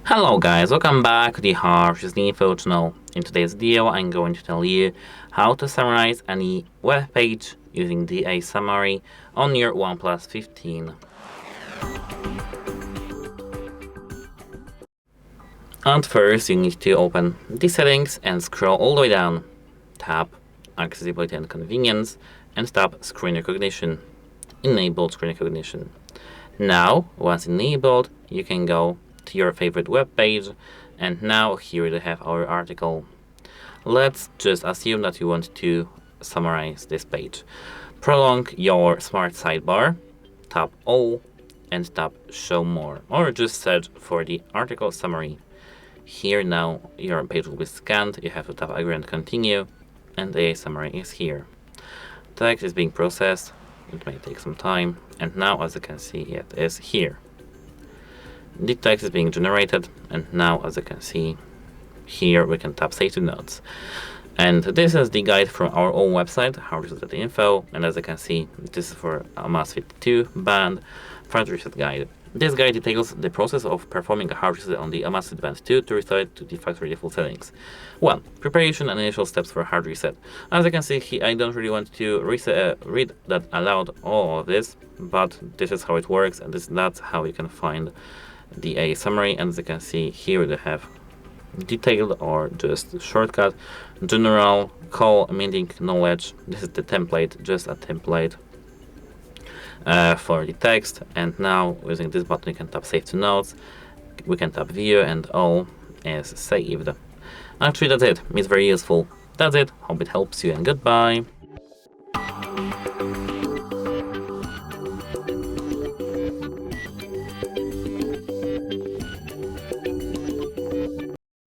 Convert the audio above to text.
Hello guys, welcome back to the HardReset.Info channel. In today's video, I'm going to tell you how to summarize any web page using DA summary on your OnePlus 15. And first, you need to open the settings and scroll all the way down. Tap Accessibility and Convenience and tap Screen Recognition. Enable Screen Recognition. Now, once enabled, you can go to your favorite web page, and now here we have our article. Let's just assume that you want to summarize this page. Prolong your Smart Sidebar, tap All, and tap Show More, or just search for the article summary. Here now your page will be scanned, you have to tap Agree and Continue, and the summary is here. Text is being processed, it may take some time, and now as you can see it is here. The text is being generated, and now as you can see here we can tap Save to Notes. And this is the guide from our own website, HardReset.Info, and as you can see this is for AMAS 52 band Fast Reset Guide. This guide details the process of performing a hard reset on the AMAS Band 2 to restore it to the factory default settings. 1. Preparation and initial steps for hard reset. As you can see here, I don't really want to read that aloud all of this, but this is how it works, and that's how you can find the A summary. And as you can see here we have detailed or just shortcut, general, call, meaning, knowledge. This is the template, just a template for the text. And now using this button you can tap Save to Notes, we can tap View, and all is saved. Actually that's it, it's very useful. That's it, hope it helps you, and goodbye.